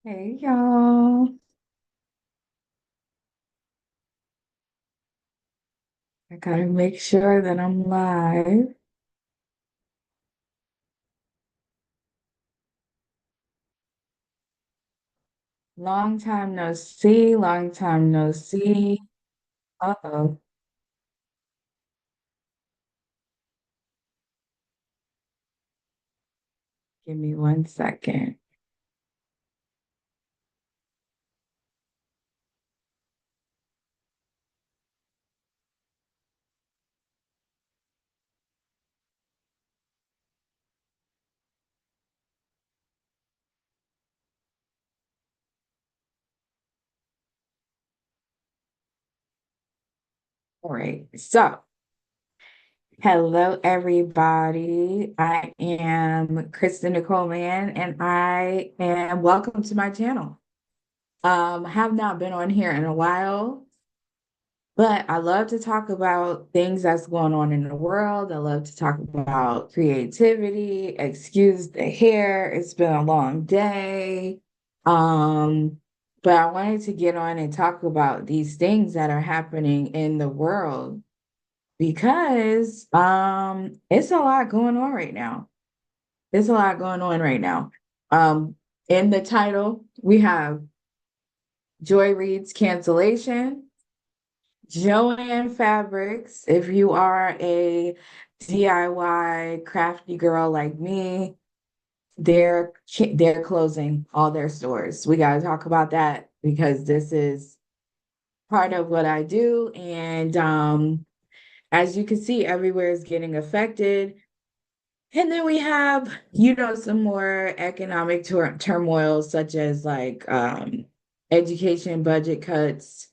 Hey y'all. I gotta make sure that I'm live. Long time no see, long time no see. Uh-oh. Give me 1 second. All right. So, hello everybody. I am Kristen Nicole Mann and I am welcome to my channel. Have not been on here in a while. But I love to talk about things that's going on in the world. I love to talk about creativity. Excuse the hair. It's been a long day. Um, but I wanted to get on and talk about these things that are happening in the world because it's a lot going on right now. There's a lot going on right now. Um, in the title, we have Joy Reid's Cancellation. Joann Fabrics, if you are a DIY crafty girl like me, they're closing all their stores. We got to talk about that because this is part of what I do. And as you can see, everywhere is getting affected. And then we have, some more economic turmoil, such as like education budget cuts.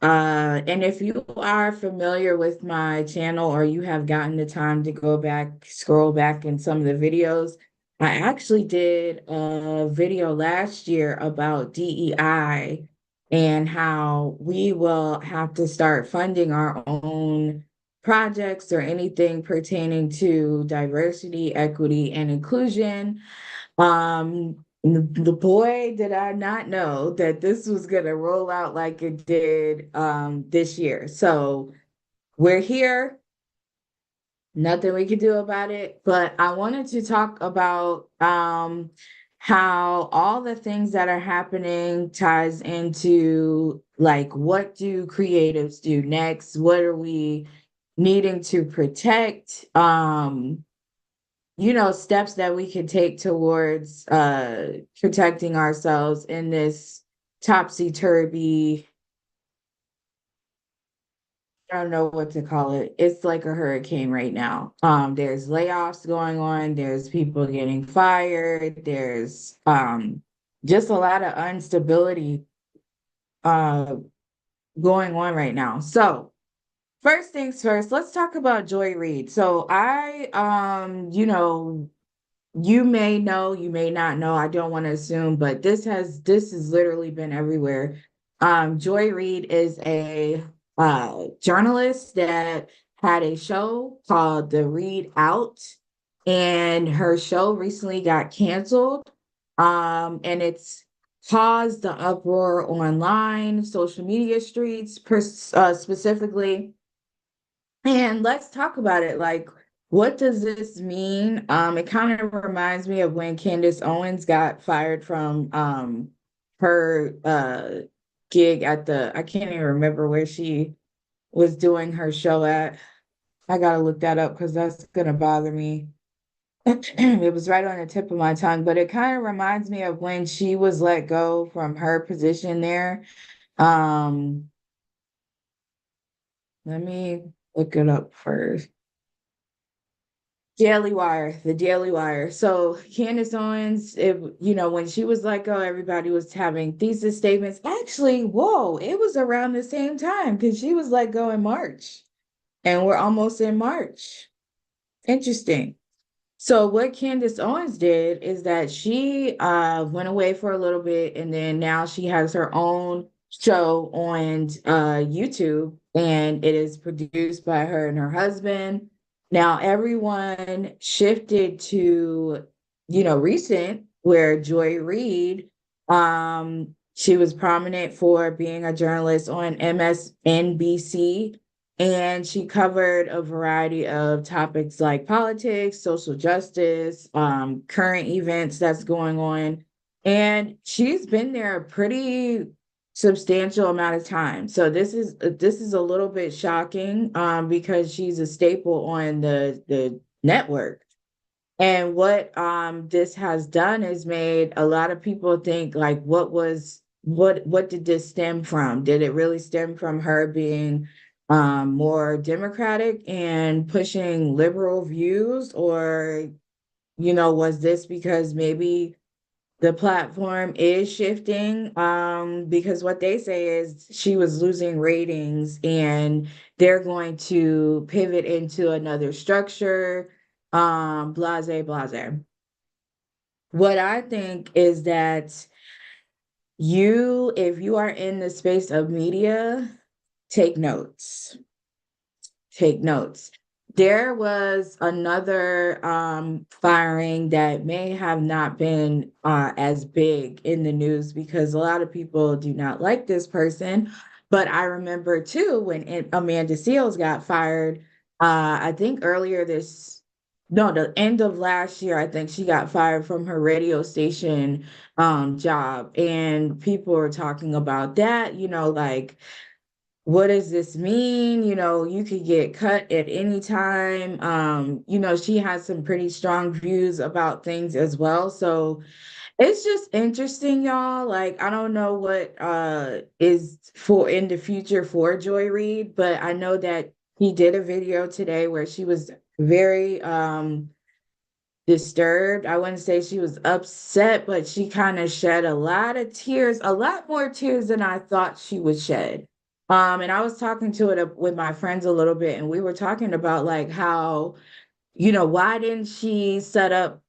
And if you are familiar with my channel or you have gotten the time to go back, scroll back in some of the videos, I actually did a video last year about DEI and how we will have to start funding our own projects or anything pertaining to diversity, equity, and inclusion. The boy did I not know that this was gonna roll out like it did this year. So we're here, nothing we can do about it. But I wanted to talk about how all the things that are happening ties into like what do creatives do next? What are we needing to protect? Steps that we can take towards protecting ourselves in this topsy-turvy, I don't know what to call it. It's like a hurricane right now. There's layoffs going on, there's people getting fired, there's just a lot of instability uh going on right now. So first things first, let's talk about Joy Reid. So I you may know, you may not know. I don't want to assume, but this has literally been everywhere. Joy Reid is a journalist that had a show called The Reid Out, and her show recently got canceled. And it's caused the uproar online, social media streets, specifically. And let's talk about it. Like, what does this mean? It kind of reminds me of when Candace Owens got fired from her gig at I can't even remember where she was doing her show at. I gotta look that up because that's gonna bother me. It was right on the tip of my tongue, but it kind of reminds me of when she was let go from her position there. Um, Let me look it up first. Daily Wire, the Daily Wire. So Candace Owens, when she was like, oh, everybody was having thesis statements. Actually, whoa, it was around the same time because she was like, go in March, and we're almost in March. Interesting. So what Candace Owens did is that she went away for a little bit, and then now she has her own show on YouTube, and it is produced by her and her husband. Now everyone shifted to, recent, where Joy Reid She was prominent for being a journalist on MSNBC, and she covered a variety of topics like politics, social justice, current events that's going on. And she's been there a pretty substantial amount of time. So this is a little bit shocking because she's a staple on the network. And what this has done is made a lot of people think like what did this stem from? Did it really stem from her being more democratic and pushing liberal views, or was this because maybe the platform is shifting? Because what they say is she was losing ratings and they're going to pivot into another structure, blase, blase. What I think is that if you are in the space of media, take notes. Take notes. There was another firing that may have not been as big in the news because a lot of people do not like this person. But I remember too when Amanda Seales got fired, I think earlier no, the end of last year, I think she got fired from her radio station job. And people were talking about that, like, what does this mean? You could get cut at any time. She has some pretty strong views about things as well. So it's just interesting, y'all. Like, I don't know what is for in the future for Joy Reid, but I know that he did a video today where she was very disturbed. I wouldn't say she was upset, but she kind of shed a lot of tears, a lot more tears than I thought she would shed. And I was talking to it with my friends a little bit, and we were talking about like how, why didn't she set up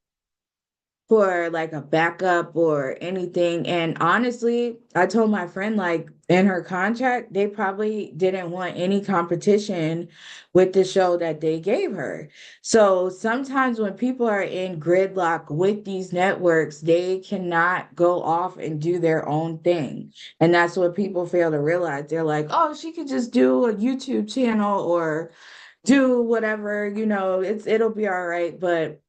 for like a backup or anything. And honestly, I told my friend, like, in her contract, they probably didn't want any competition with the show that they gave her. So sometimes when people are in gridlock with these networks, they cannot go off and do their own thing. And that's what people fail to realize. They're like, oh, she could just do a YouTube channel or do whatever, it'll be all right. But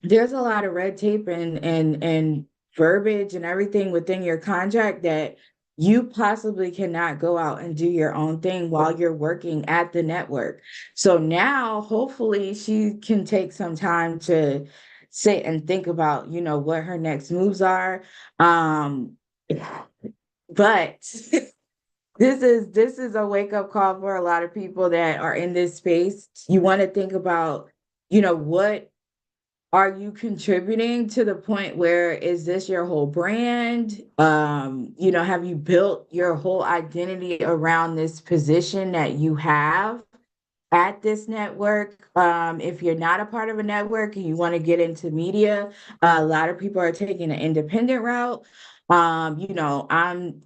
there's a lot of red tape and verbiage and everything within your contract that you possibly cannot go out and do your own thing while you're working at the network. So now hopefully she can take some time to sit and think about, what her next moves are. Um, but this is a wake-up call for a lot of people that are in this space. You want to think about, what are you contributing to the point where is this your whole brand? Have you built your whole identity around this position that you have at this network? If you're not a part of a network and you want to get into media, a lot of people are taking an independent route. I'm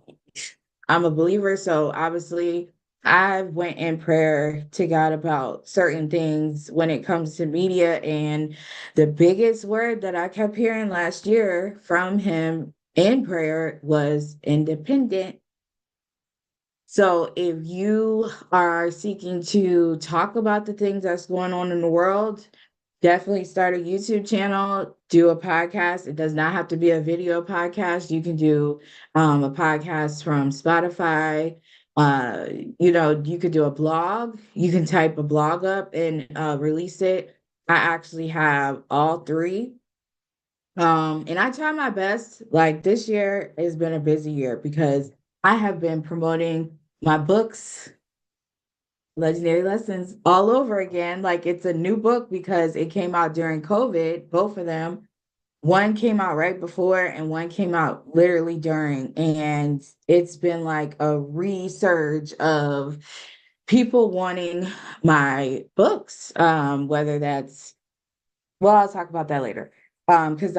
a believer, so obviously I went in prayer to God about certain things when it comes to media. And the biggest word that I kept hearing last year from him in prayer was independent. So if you are seeking to talk about the things that's going on in the world, definitely start a YouTube channel, do a podcast. It does not have to be a video podcast. You can do a podcast from Spotify. You could do a blog. You can type a blog up and release it. I actually have all three. And I try my best. Like, this year has been a busy year because I have been promoting my books, Legendary Lessons, all over again. Like, it's a new book because it came out during COVID, both of them. One came out right before and one came out literally during. And it's been like a resurge of people wanting my books, whether that's, well, I'll talk about that later. Because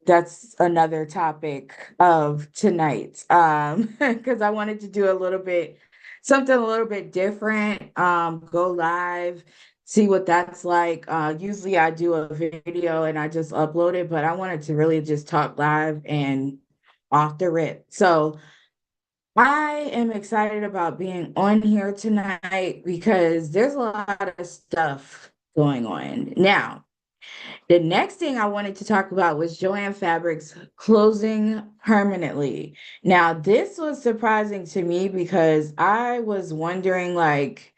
that's another topic of tonight. Because I wanted to do something a little bit different. Go live, see what that's like. Usually I do a video and I just upload it, but I wanted to really just talk live and off the rip. So I am excited about being on here tonight because there's a lot of stuff going on. Now, the next thing I wanted to talk about was Joann Fabric's closing permanently. Now, this was surprising to me because I was wondering, like,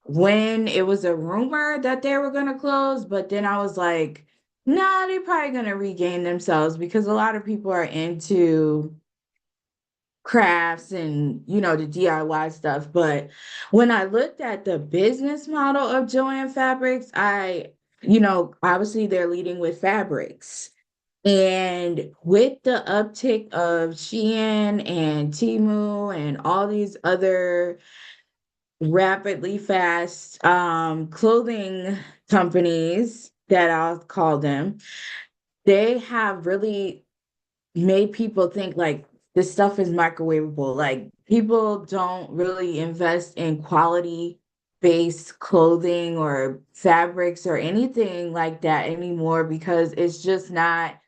when it was a rumor that they were going to close, but then I was like, nah, they're probably going to regain themselves because a lot of people are into crafts and the DIY stuff. But when I looked at the business model of Joann Fabrics, obviously they're leading with fabrics. And with the uptick of Shein and Temu and all these other rapidly fast clothing companies that I'll call them, they have really made people think like this stuff is microwavable. Like people don't really invest in quality based clothing or fabrics or anything like that anymore because it's just not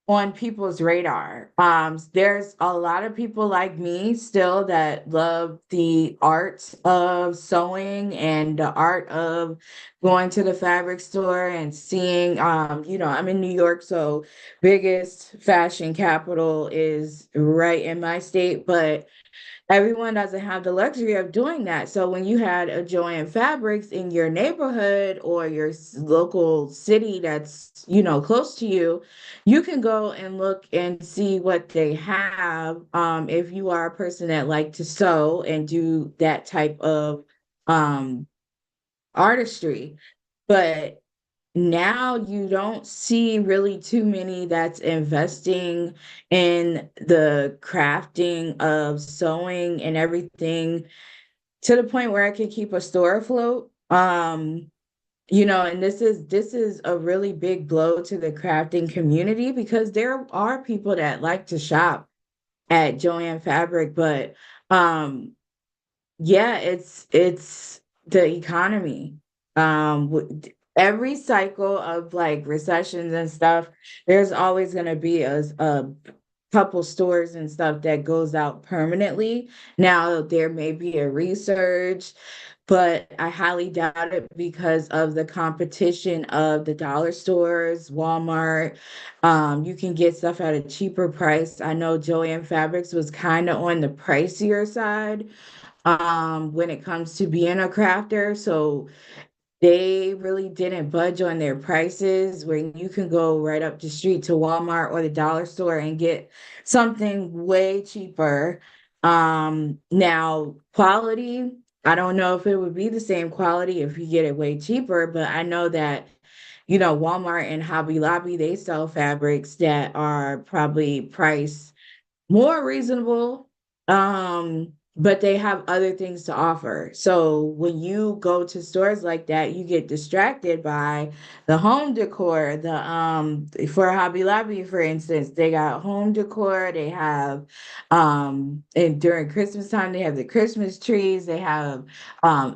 on people's radar. There's a lot of people like me still that love the art of sewing and the art of going to the fabric store and seeing, I'm in New York, so biggest fashion capital is right in my state, but everyone doesn't have the luxury of doing that. So when you had a Joann Fabrics in your neighborhood or your local city that's, close to you, you can go and look and see what they have. If you are a person that like to sew and do that type of um, artistry. But now you don't see really too many that's investing in the crafting of sewing and everything to the point where I could keep a store afloat. And this is a really big blow to the crafting community because there are people that like to shop at Joann Fabric, but um yeah, it's the economy. Every cycle of like recessions and stuff, there's always going to be a couple stores and stuff that goes out permanently. Now there may be a resurge, but I highly doubt it because of the competition of the dollar stores, Walmart. You can get stuff at a cheaper price. I know Joann Fabrics was kind of on the pricier side when it comes to being a crafter. So they really didn't budge on their prices when you can go right up the street to Walmart or the dollar store and get something way cheaper. Now quality, I don't know if it would be the same quality if you get it way cheaper, but I know that Walmart and Hobby Lobby, they sell fabrics that are probably priced more reasonable, but they have other things to offer. So when you go to stores like that, you get distracted by the home decor. For Hobby Lobby, for instance, they got home decor, they have and during Christmas time, they have the Christmas trees, they have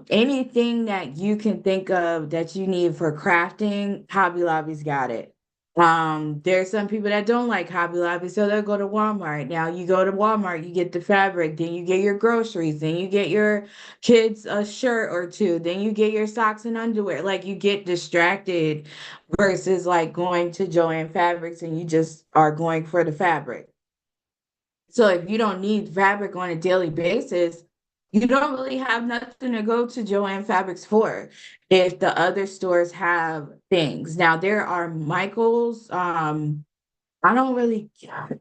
anything that you can think of that you need for crafting, Hobby Lobby's got it. There's some people that don't like Hobby Lobby, so they'll go to Walmart. Now you go to Walmart, you get the fabric, then you get your groceries, then you get your kids a shirt or two, then you get your socks and underwear. Like you get distracted versus like going to Joann Fabrics and you just are going for the fabric. So if you don't need fabric on a daily basis, you don't really have nothing to go to Joann Fabrics for if the other stores have things. Now there are Michaels. I don't really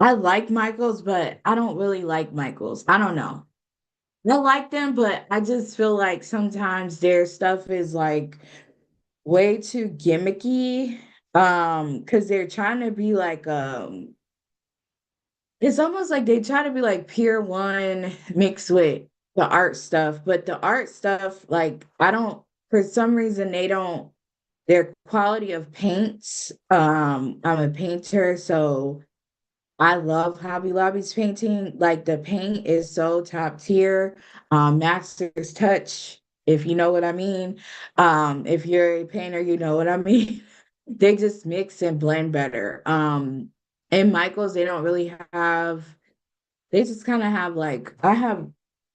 I like Michaels, but I don't really like Michaels. I don't know. I like them, but I just feel like sometimes their stuff is like way too gimmicky. Because they're trying to be like it's almost like they try to be like Pier One mixed with the art stuff, but the art stuff, like, I don't, for some reason, they don't, their quality of paints. I'm a painter, so I love Hobby Lobby's painting. Like, the paint is so top tier. Master's touch, if you know what I mean. If you're a painter, you know what I mean. They just mix and blend better. And Michaels, they don't really have. They just kind of have like, I have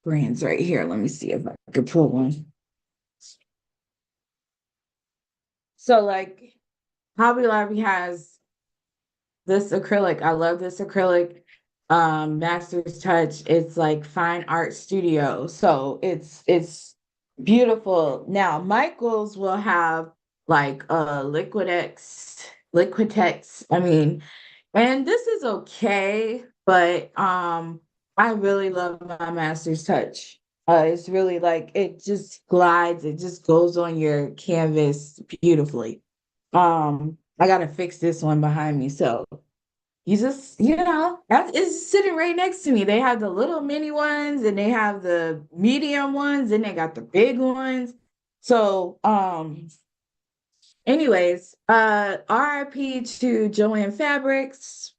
brands right here. Let me see if I could pull one. So like Hobby Lobby has this acrylic. I love this acrylic. Master's Touch. It's like fine art studio. So it's beautiful. Now Michael's will have like Liquitex. I mean, and this is okay, but I really love my Master's Touch. It's really like it just glides, it just goes on your canvas beautifully. I gotta fix this one behind me. So you just, that is sitting right next to me. They have the little mini ones and they have the medium ones and they got the big ones. So anyways, RIP to Joann Fabrics.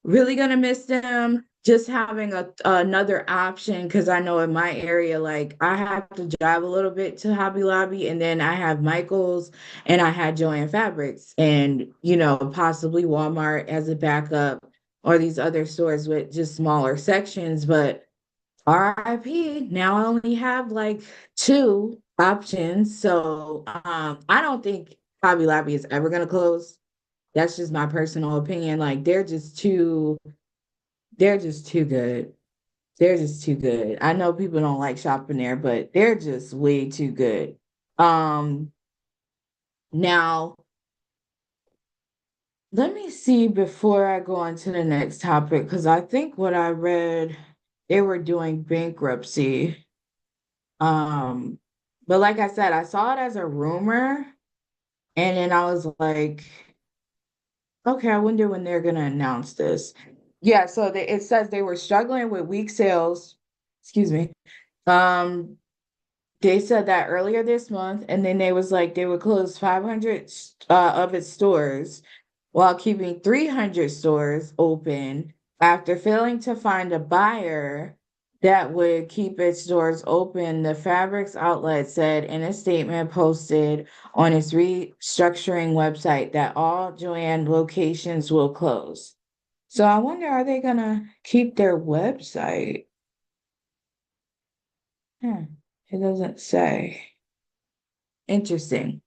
Really gonna miss them. Just having another option because I know in my area, like I have to drive a little bit to Hobby Lobby, and then I have Michaels and I had Joann Fabrics, and possibly Walmart as a backup, or these other stores with just smaller sections. But RIP, now I only have like two options. So I don't think Hobby Lobby is ever gonna close. That's just my personal opinion. Like they're just too good. They're just too good. I know people don't like shopping there, but they're just way too good. Um, Now let me see before I go on to the next topic, because I think what I read, they were doing bankruptcy. Um, but like I said, I saw it as a rumor, and then I was like, okay, I wonder when they're gonna announce this. Yeah, so it says they were struggling with weak sales. Excuse me. Um, they said that earlier this month, and then they was like they would close 500 of its stores while keeping 300 stores open after failing to find a buyer that would keep its doors open. The fabrics outlet said in a statement posted on its restructuring website that all Joann locations will close. So I wonder, are they gonna keep their website? Hmm, it doesn't say. Interesting.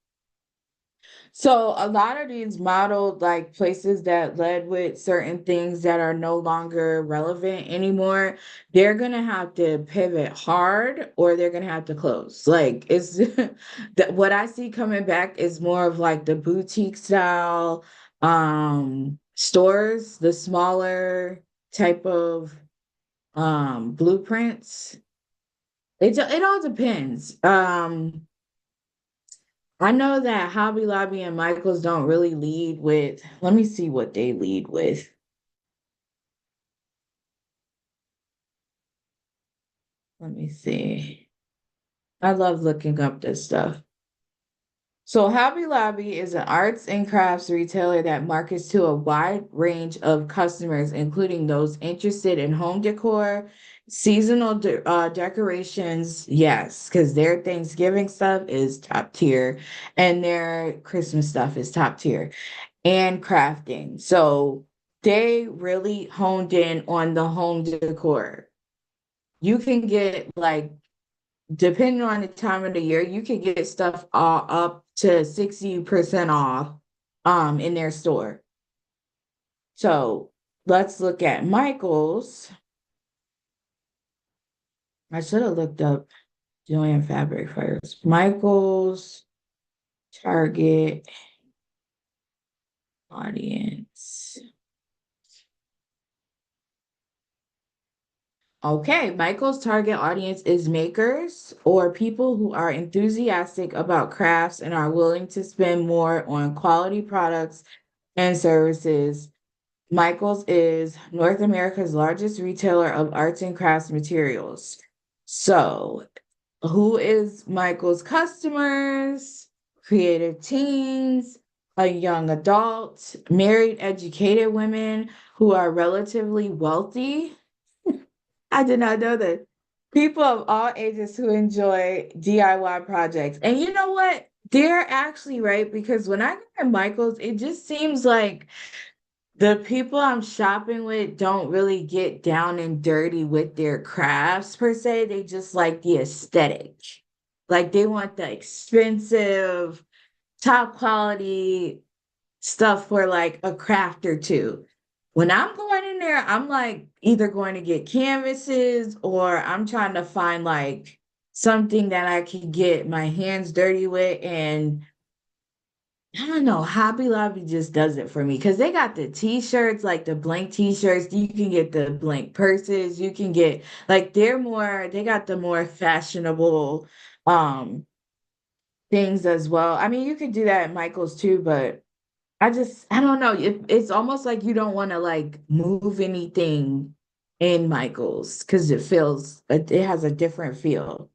So a lot of these modeled like places that led with certain things that are no longer relevant anymore, they're gonna have to pivot hard or they're gonna have to close. Like it's that what I see coming back is more of like the boutique style stores, the smaller type of blueprints. It all depends. I know that Hobby Lobby and Michaels don't really lead with, let me see what they lead with. Let me see. I love looking up this stuff. So, Hobby Lobby is an arts and crafts retailer that markets to a wide range of customers, including those interested in home decor, seasonal decorations. Yes, because their Thanksgiving stuff is top tier, and their Christmas stuff is top tier, and crafting. So they really honed in on the home decor. You can get like, depending on the time of the year, you can get stuff all up to 60% off in their store. So let's look at Michael's. I should have looked up Joann Fabric first. Michael's target audience. Okay, Michael's target audience is makers or people who are enthusiastic about crafts and are willing to spend more on quality products and services. Michael's is North America's largest retailer of arts and crafts materials. So, who is Michael's customers? Creative teens, a young adult, married, educated women who are relatively wealthy. I did not know that. People of all ages who enjoy DIY projects. And you know what? They're actually right because when I go to Michael's, it just seems like the people I'm shopping with don't really get down and dirty with their crafts per se. They just like the aesthetic. Like they want the expensive, top quality stuff for like a craft or two. When I'm going in there, I'm like either going to get canvases or I'm trying to find like something that I can get my hands dirty with. And I don't know, Hobby Lobby just does it for me because they got the t-shirts, like the blank t-shirts. You can get the blank purses. You can get like they got the more fashionable um things as well. I mean, you could do that at Michael's too, but I don't know. It's almost like you don't want to like move anything in Michael's because it has a different feel.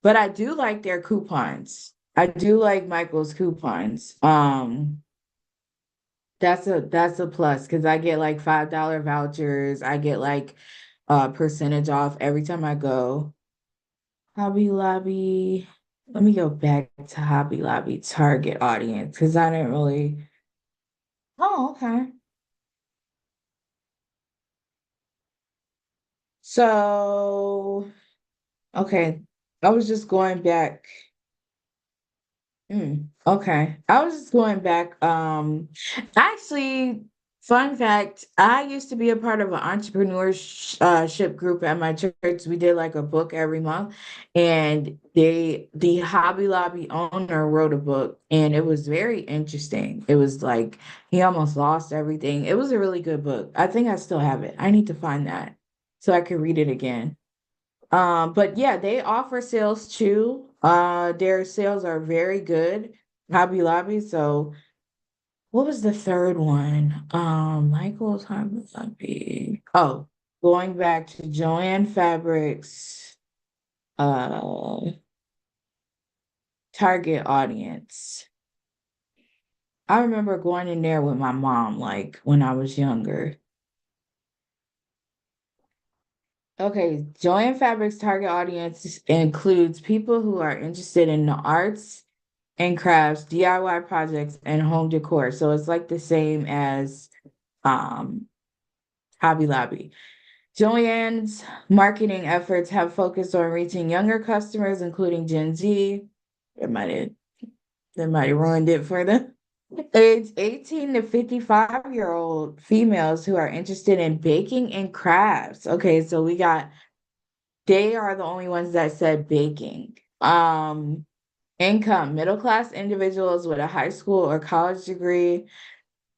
But I do like their coupons. I do like Michael's coupons. That's a plus because I get like $5 vouchers. I get like a percentage off every time I go. Hobby Lobby. Let me go back to Hobby Lobby target audience because I didn't really. Oh, okay. So, okay. I was just going back. Okay. I was just going back. Actually, fun fact, I used to be a part of an entrepreneurship group at my church. We did like a book every month, and the Hobby Lobby owner wrote a book, and it was very interesting. It was like he almost lost everything. It was a really good book. I think I still have it. I need to find that so I could read it again. But yeah, they offer sales too. Their sales are very good. Hobby Lobby. So what was the third one? Michael's Hobby Lobby. Oh, going back to Joann Fabrics, uh, target audience. I remember going in there with my mom, like when I was younger. Okay, Joann Fabrics target audience includes people who are interested in the arts and crafts, DIY projects, and home decor. So it's like the same as um, Hobby Lobby. Joann's marketing efforts have focused on reaching younger customers, including Gen Z. That might have that might have ruined it for them. Age 18 to 55-year-old females who are interested in baking and crafts. Okay, so they are the only ones that said baking. Income, middle class individuals with a high school or college degree,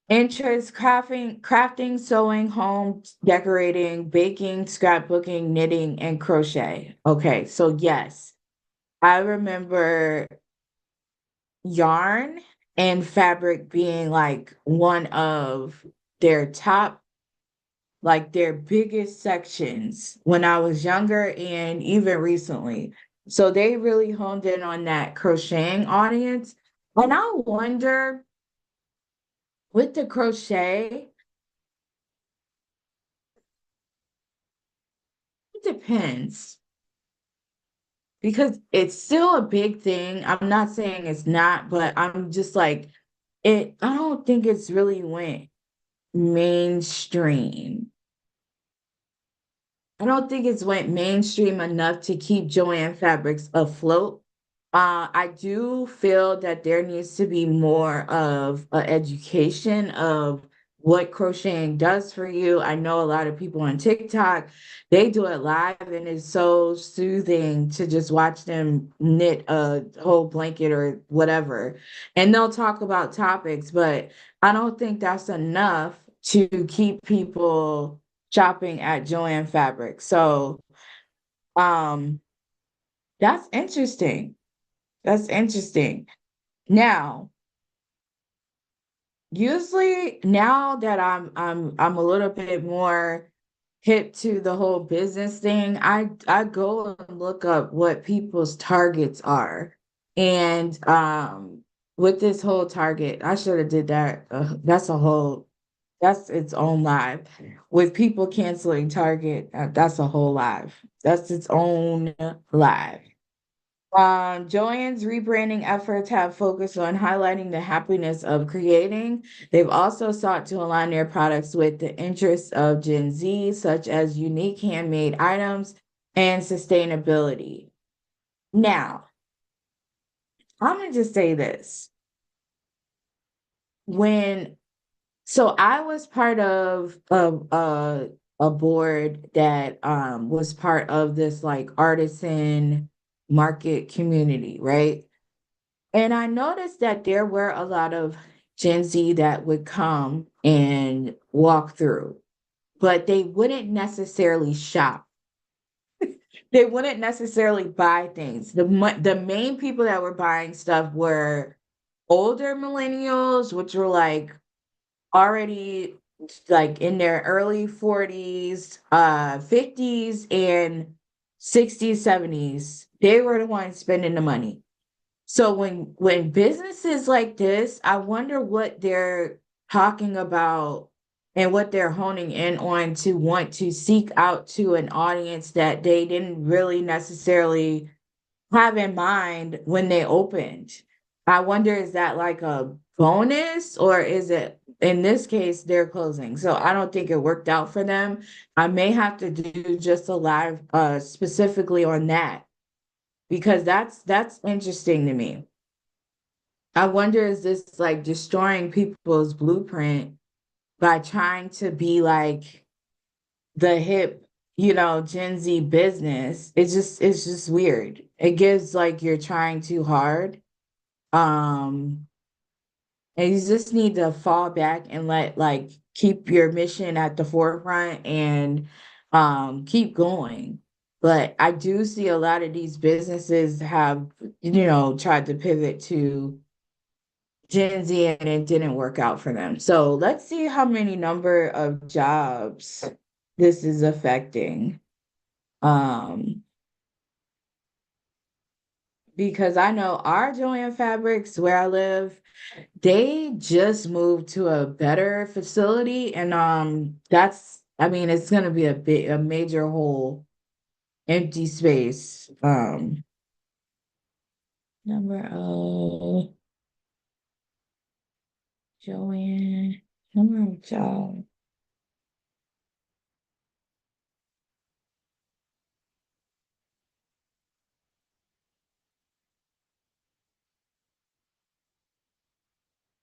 interest, crafting, sewing, home decorating, baking, scrapbooking, knitting, and crochet. Okay, so yes, I remember yarn and fabric being like one of their top, like their biggest sections when I was younger and even recently. So they really honed in on that crocheting audience. And I wonder with the crochet, it depends because it's still a big thing. I'm not saying it's not, but I'm just like, I don't think it's really went mainstream. I don't think it's went mainstream enough to keep Joann Fabrics afloat. I do feel that there needs to be more of an education of what crocheting does for you. I know a lot of people on TikTok, they do it live and it's so soothing to just watch them knit a whole blanket or whatever. And they'll talk about topics, but I don't think that's enough to keep people shopping at Joann Fabric. So, um, that's interesting. That's interesting. Now, usually now that I'm a little bit more hip to the whole business thing, I go and look up what people's targets are. And with this whole target, I should have did that. That's its own live. With people canceling Target, that's a whole live. That's its own live. Joann's rebranding efforts have focused on highlighting the happiness of creating. They've also sought to align their products with the interests of Gen Z, such as unique handmade items and sustainability. Now, I'm gonna just say this. When so I was part of a board that was part of this like artisan market community, right? And I noticed that there were a lot of Gen Z that would come and walk through, but they wouldn't necessarily shop. They wouldn't necessarily buy things. The main people that were buying stuff were older millennials, which were like already like in their early 40s, 50s, and 60s, 70s. They were the ones spending the money. So when businesses like this, I wonder what they're talking about and what they're honing in on to want to seek out to an audience that they didn't really necessarily have in mind when they opened. I wonder, is that like a bonus or is it in this case they're closing? So I don't think it worked out for them. I may have to do just a live specifically on that because that's interesting to me. I wonder, is this like destroying people's blueprint by trying to be like the hip, Gen Z business? It's just weird. It gives like you're trying too hard. Um, and you just need to fall back and let like keep your mission at the forefront and keep going. But I do see a lot of these businesses have, tried to pivot to Gen Z and it didn't work out for them. So let's see how many number of jobs this is affecting. Um, because I know our Joann Fabrics where I live, they just moved to a better facility and that's I mean it's gonna be a major whole empty space. Number of Joann, number of jobs.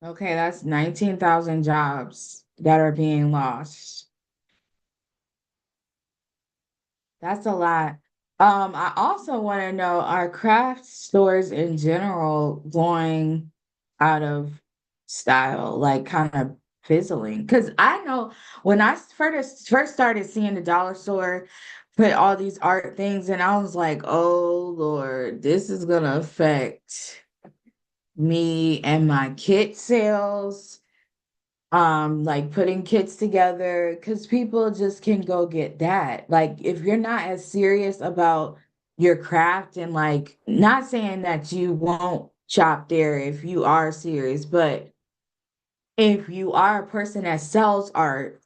Okay, that's 19,000 jobs that are being lost. That's a lot. I also want to know, are craft stores in general going out of style, like kind of fizzling? Because I know when I first started seeing the dollar store put all these art things, and I was like, oh Lord, this is gonna affect me and my kit sales, like putting kits together because people just can go get that. Like if you're not as serious about your craft and like not saying that you won't shop there if you are serious, but if you are a person that sells art,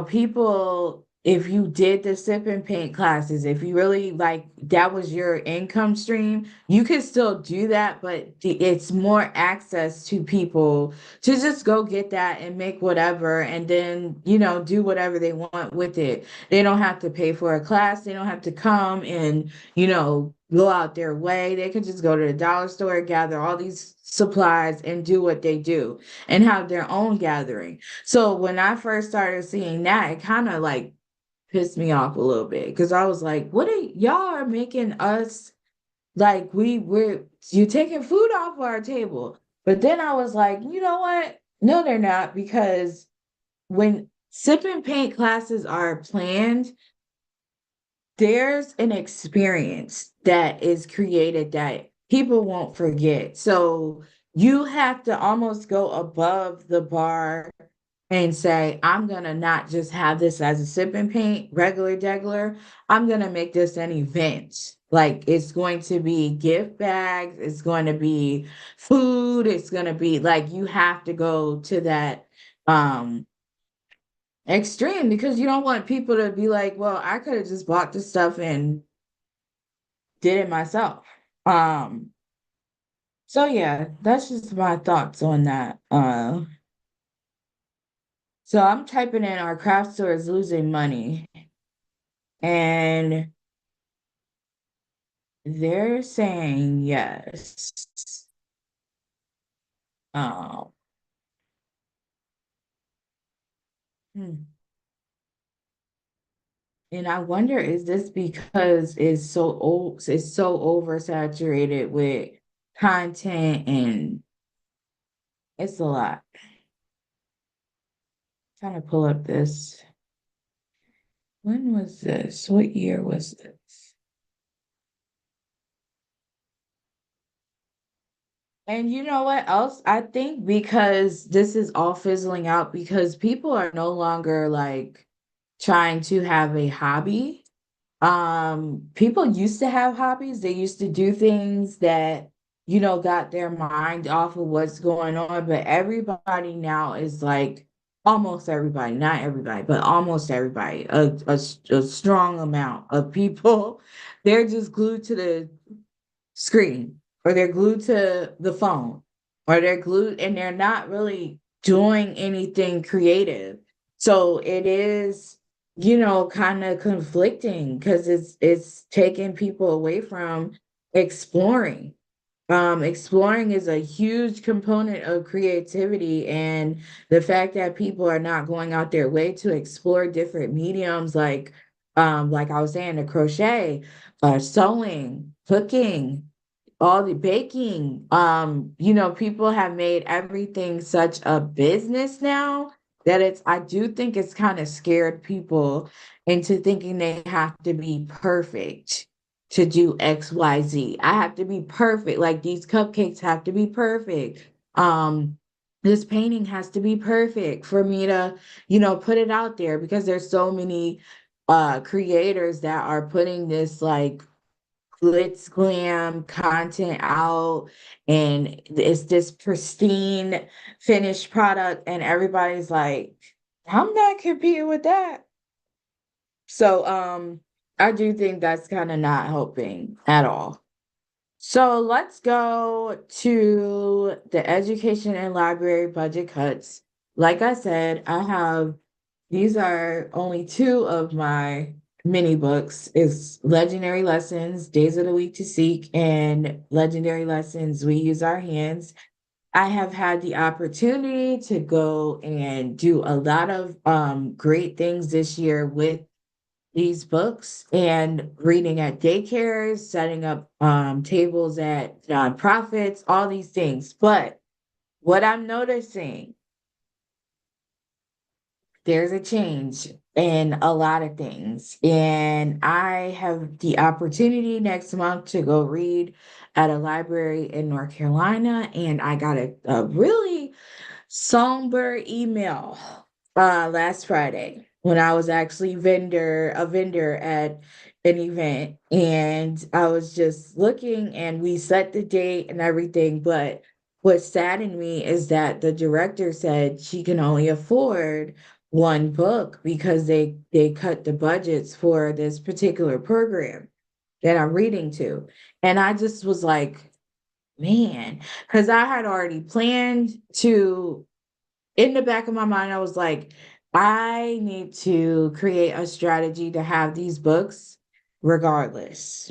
people, if you did the sip and paint classes, if you really like that was your income stream, you could still do that, but it's more access to people to just go get that and make whatever and then, do whatever they want with it. They don't have to pay for a class, they don't have to come and, go out their way. They could just go to the dollar store, gather all these supplies and do what they do and have their own gathering. So when I first started seeing that, it kind of like pissed me off a little bit because I was like, what are y'all are making us like you're taking food off our table. But then I was like, you know what? No, they're not, because when sip and paint classes are planned, there's an experience that is created that people won't forget. So you have to almost go above the bar and say, I'm gonna not just have this as a sip and paint, regular degular. I'm gonna make this an event. Like it's going to be gift bags, it's going to be food, it's gonna be like you have to go to that extreme because you don't want people to be like, well, I could have just bought this stuff and did it myself. Um, so yeah, that's just my thoughts on that. So I'm typing in our craft store is losing money, and they're saying yes. Um, hmm. And I wonder, is this because it's so oversaturated with content and it's a lot. Trying to pull up this. When was this? What year was this? And you know what else? I think because this is all fizzling out because people are no longer like trying to have a hobby. People used to have hobbies. They used to do things that, got their mind off of what's going on. But everybody now is like almost everybody, not everybody, but almost everybody, a strong amount of people, they're just glued to the screen or they're glued to the phone or they're glued and they're not really doing anything creative. So it is, kind of conflicting because it's taking people away from exploring. Exploring is a huge component of creativity, and the fact that people are not going out their way to explore different mediums, like I was saying, the crochet, sewing, cooking, all the baking. People have made everything such a business now that I do think it's kind of scared people into thinking they have to be perfect to do XYZ. I have to be perfect. Like these cupcakes have to be perfect. This painting has to be perfect for me to, put it out there because there's so many creators that are putting this like glitz glam content out and it's this pristine finished product and everybody's like, I'm not competing with that. So I do think that's kind of not helping at all. So let's go to the education and library budget cuts. Like I said, these are only two of my mini books. It's Legendary Lessons, Days of the Week to Seek, and Legendary Lessons, We Use Our Hands. I have had the opportunity to go and do a lot of great things this year with these books and reading at daycares, setting up tables at nonprofits, all these things. But what I'm noticing, there's a change in a lot of things. And I have the opportunity next month to go read at a library in North Carolina. And I got a really somber email last Friday when I was actually a vendor at an event and I was just looking and we set the date and everything, but what saddened me is that the director said she can only afford one book because they cut the budgets for this particular program that I'm reading to. And I just was like, man, because I had already planned to in the back of my mind, I was like, I need to create a strategy to have these books regardless.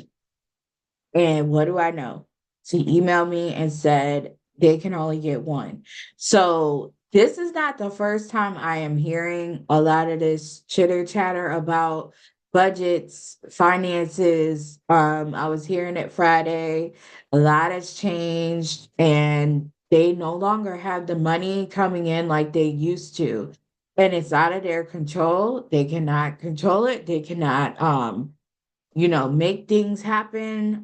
And what do I know? She emailed me and said they can only get one. So this is not the first time I am hearing a lot of this chitter chatter about budgets, finances. I was hearing it Friday. A lot has changed and they no longer have the money coming in like they used to. And it's out of their control. They cannot control it. They cannot make things happen.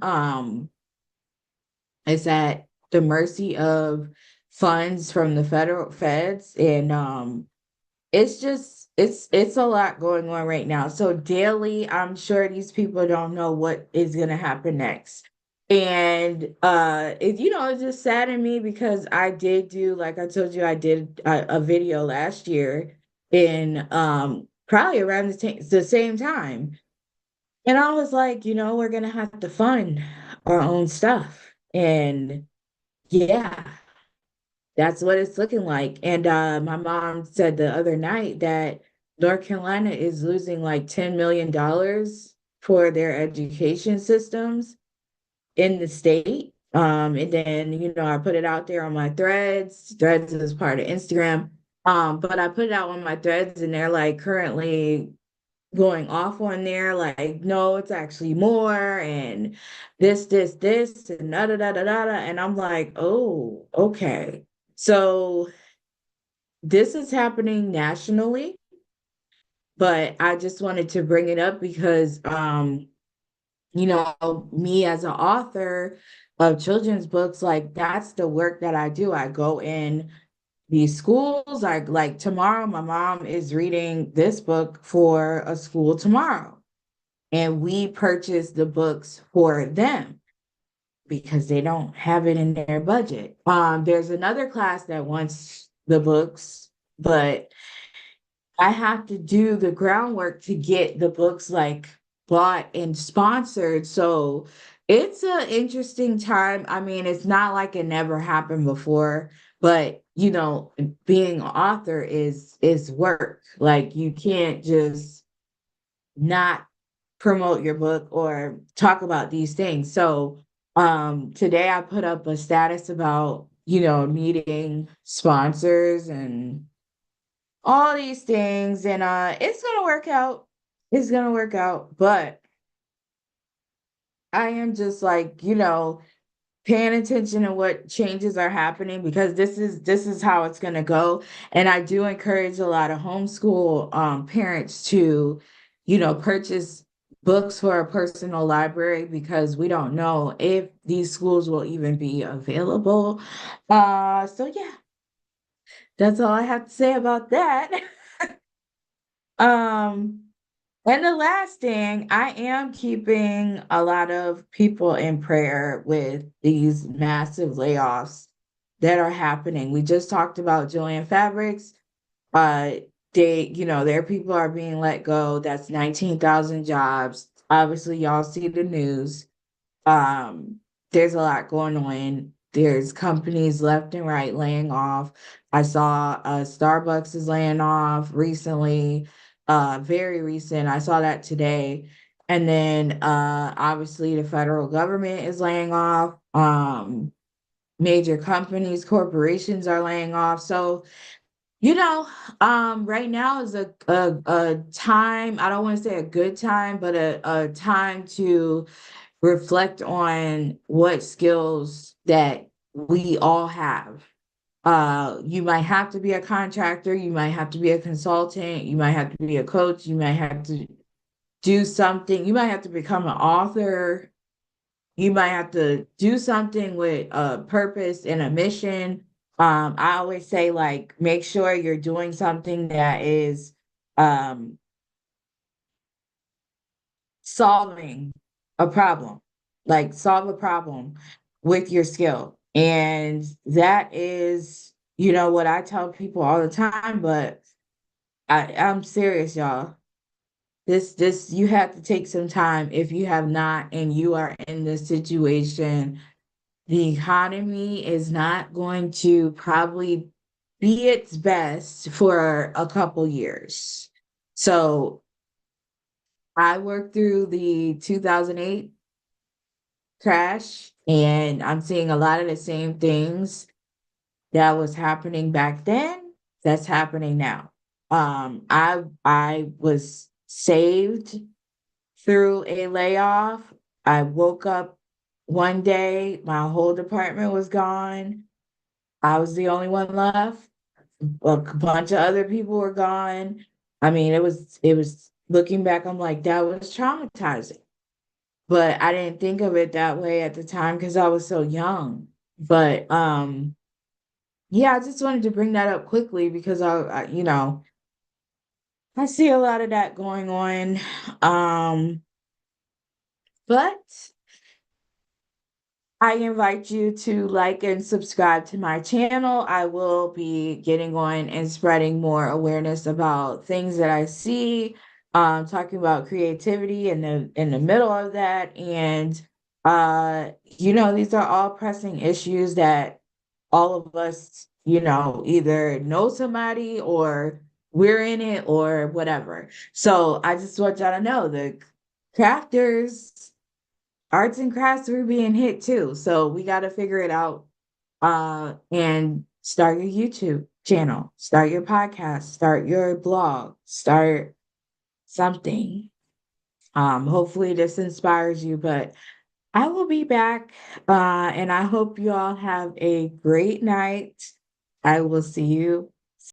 It's at the mercy of funds from the federal feds. And it's just it's a lot going on right now. So daily, I'm sure these people don't know what is gonna happen next. And it just saddened me because I did do, like I told you, I did a video last year in probably around the same time and I was like, we're gonna have to fund our own stuff. And yeah, that's what it's looking like. And my mom said the other night that North Carolina is losing like $10 million for their education systems in the state. And then, I put it out there on my threads. Threads is part of Instagram. But I put it out on my threads and they're like currently going off on there, like, no, it's actually more, and this, and da da da da da. And I'm like, oh, okay. So this is happening nationally, but I just wanted to bring it up because me as an author of children's books, like that's the work that I do. I go in these schools. Like tomorrow, my mom is reading this book for a school tomorrow. And we purchase the books for them because they don't have it in their budget. There's another class that wants the books, but I have to do the groundwork to get the books like bought and sponsored. So it's an interesting time. I mean, it's not like it never happened before, but being an author is work. Like you can't just not promote your book or talk about these things. So today I put up a status about, needing sponsors and all these things, and it's gonna work out. It's gonna work out. But I am just like, paying attention to what changes are happening because this is how it's going to go. And I do encourage a lot of homeschool parents to purchase books for a personal library because we don't know if these schools will even be available. So yeah, that's all I have to say about that. um and the last thing, I am keeping a lot of people in prayer with these massive layoffs that are happening. We just talked about Joann Fabrics. Uh, their people are being let go. That's 19,000 jobs. Obviously, y'all see the news. Um, there's a lot going on. There's companies left and right laying off. I saw Starbucks is laying off recently, very recent. I saw that today. And then obviously the federal government is laying off. Major companies, corporations are laying off. So, right now is a time, I don't want to say a good time, but a time to reflect on what skills that we all have. You might have to be a contractor, you might have to be a consultant, you might have to be a coach, you might have to do something, you might have to become an author, you might have to do something with a purpose and a mission. I always say, like, make sure you're doing something that is um solving a problem, like solve a problem with your skill. And that is, what I tell people all the time, but I'm serious, y'all. This, you have to take some time if you have not, and you are in this situation. The economy is not going to probably be its best for a couple years. So I worked through the 2008 crash, and I'm seeing a lot of the same things that was happening back then that's happening now. I was saved through a layoff. I woke up one day, my whole department was gone. I was the only one left. A bunch of other people were gone. I mean, it was looking back, I'm like, that was traumatizing. But I didn't think of it that way at the time because I was so young. But yeah, I just wanted to bring that up quickly because I see a lot of that going on. But I invite you to like and subscribe to my channel. I will be getting on and spreading more awareness about things that I see, talking about creativity in the middle of that, and These are all pressing issues that all of us, either know somebody or we're in it or whatever. So I just want y'all to know the crafters, arts and crafts are being hit too. So we got to figure it out. And start your YouTube channel, start your podcast, start your blog, start something. Hopefully this inspires you, but I will be back, and I hope you all have a great night. I will see you